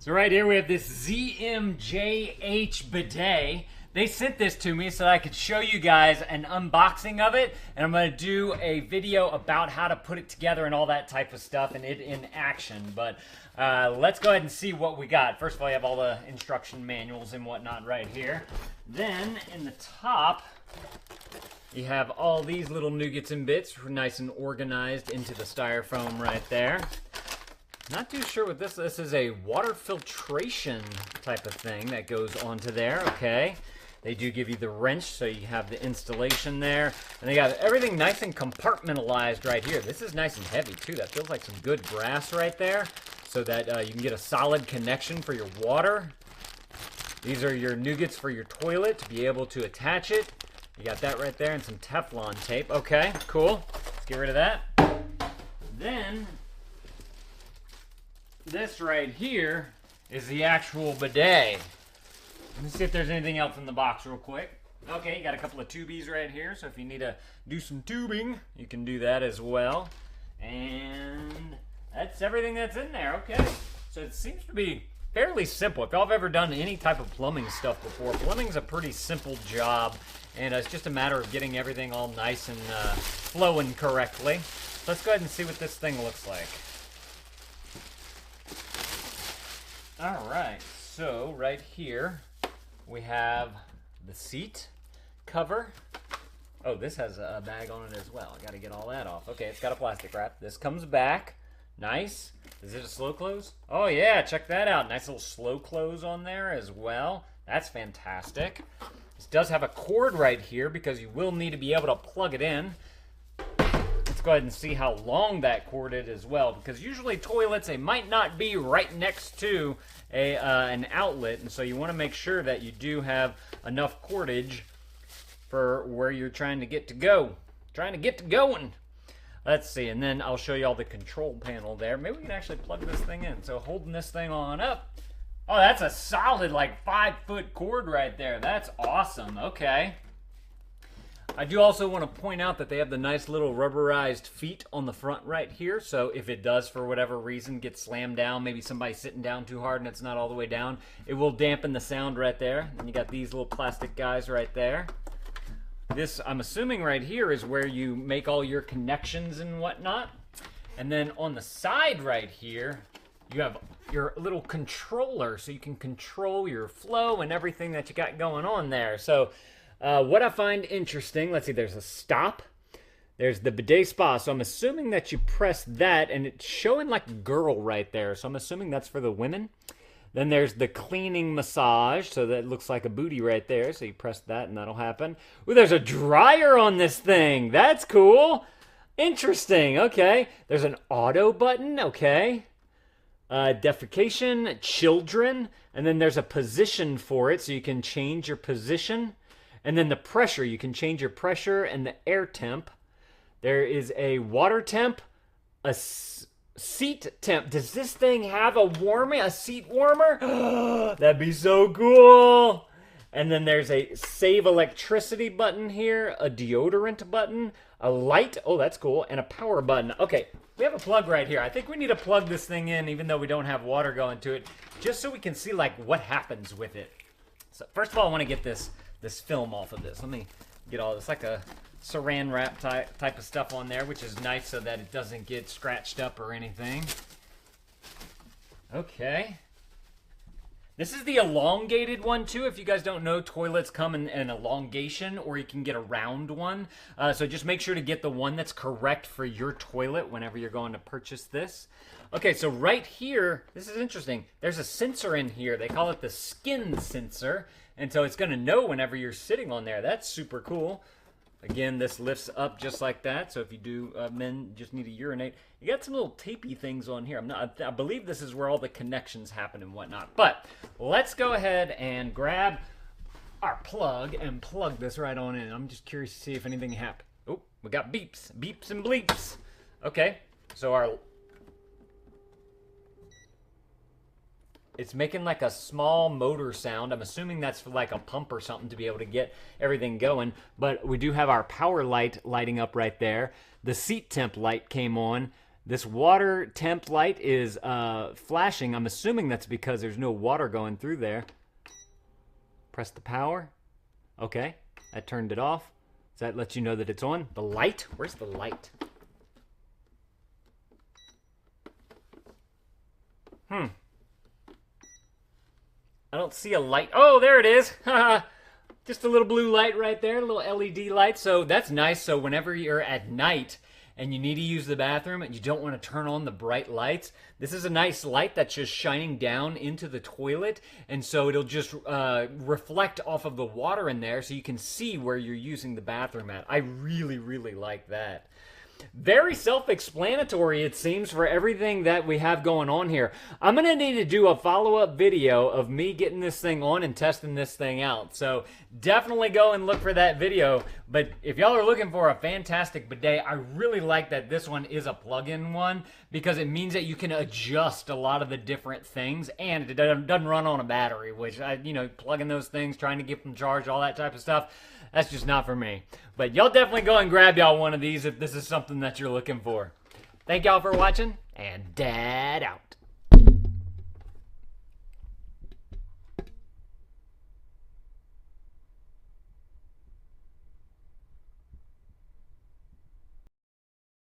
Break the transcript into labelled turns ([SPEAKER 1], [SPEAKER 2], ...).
[SPEAKER 1] So right here we have this ZMJH bidet. They sent this to me so that I could show you guys an unboxing of it, and I'm going to do a video about how to put it together and all that type of stuff and it in action. But let's go ahead and see what we got. First of all, you have all the instruction manuals and whatnot right here. Then in the top, you have all these little nougats and bits nice and organized into the styrofoam right there. Not too sure what this is. A water filtration type of thing that goes onto there. Okay. They do give you the wrench, so you have the installation there. And they got everything nice and compartmentalized right here. This is nice and heavy, too. That feels like some good brass right there, so that you can get a solid connection for your water. These are your nougats for your toilet to be able to attach it. You got that right there and some Teflon tape. Okay, cool. Let's get rid of that. Then this right here is the actual bidet. Let me see if there's anything else in the box real quick. Okay, you got a couple of tubies right here, so if you need to do some tubing, you can do that as well. And that's everything that's in there. Okay, so it seems to be fairly simple. If y'all have ever done any type of plumbing stuff before, plumbing's a pretty simple job, and it's just a matter of getting everything all nice and flowing correctly. So let's go ahead and see what this thing looks like. Alright, so right here we have the seat cover. Oh, this has a bag on it as well. I gotta get all that off. Okay, it's got a plastic wrap. This comes back. Nice. Is it a slow close? Oh yeah, check that out. Nice little slow close on there as well. That's fantastic. This does have a cord right here because you will need to be able to plug it in. Let's go ahead and see how long that cord is as well, because usually toilets, they might not be right next to an outlet, and so you want to make sure that you do have enough cordage for where you're trying to get to go. Going. Let's see, and then I'll show you all the control panel there. Maybe we can actually plug this thing in. So holding this thing on up. Oh, that's a solid like 5-foot cord right there. That's awesome. Okay. I do also want to point out that they have the nice little rubberized feet on the front right here, so if it does, for whatever reason, get slammed down, maybe somebody's sitting down too hard and it's not all the way down, it will dampen the sound right there. And you got these little plastic guys right there. This, I'm assuming right here, is where you make all your connections and whatnot. And then on the side right here, you have your little controller, so you can control your flow and everything that you got going on there. So what I find interesting, let's see, there's a stop. There's the bidet spa. So I'm assuming that you press that, and it's showing like a girl right there. So I'm assuming that's for the women. Then there's the cleaning massage. So that looks like a booty right there. So you press that, and that'll happen. Ooh, there's a dryer on this thing. That's cool. Interesting. Okay. There's an auto button. Okay. Defecation, children. And then there's a position for it, so you can change your position. And then the pressure, you can change your pressure and the air temp. There is a water temp, a seat temp. Does this thing have a seat warmer? That'd be so cool. And then there's a save electricity button here, a deodorant button, a light, oh that's cool, and a power button. Okay, we have a plug right here. I think we need to plug this thing in even though we don't have water going to it, just so we can see like what happens with it. So first of all, I want to get this film off of this. Let me get all this, like a saran wrap type of stuff on there, which is nice so that it doesn't get scratched up or anything. Okay. This is the elongated one too. If you guys don't know, toilets come in an elongation, or you can get a round one. So just make sure to get the one that's correct for your toilet whenever you're going to purchase this. Okay, so right here, this is interesting. There's a sensor in here. They call it the skin sensor. And so it's going to know whenever you're sitting on there. That's super cool. Again, this lifts up just like that. So if you do, men just need to urinate. You got some little tapey things on here. I believe this is where all the connections happen and whatnot. But let's go ahead and grab our plug and plug this right on in. I'm just curious to see if anything happened. Oh, we got beeps. Beeps and bleeps. Okay, so it's making like a small motor sound. I'm assuming that's for like a pump or something to be able to get everything going. But we do have our power light lighting up right there. The seat temp light came on. This water temp light is flashing. I'm assuming that's because there's no water going through there. Press the power. Okay, that turned it off. Does that let you know that it's on? The light? Where's the light? I don't see a light. Oh, there it is. Just a little blue light right there, a little LED light. So that's nice. So whenever you're at night and you need to use the bathroom and you don't want to turn on the bright lights, this is a nice light that's just shining down into the toilet. And so it'll just reflect off of the water in there so you can see where you're using the bathroom at. I really, really like that. Very self-explanatory, it seems, for everything that we have going on here. I'm going to need to do a follow-up video of me getting this thing on and testing this thing out. So definitely go and look for that video. But if y'all are looking for a fantastic bidet, I really like that this one is a plug-in one because it means that you can adjust a lot of the different things and it doesn't run on a battery, which, plugging those things, trying to get them charged, all that type of stuff, that's just not for me. But y'all definitely go and grab y'all one of these if this is something that you're looking for. Thank y'all for watching, and Dad out.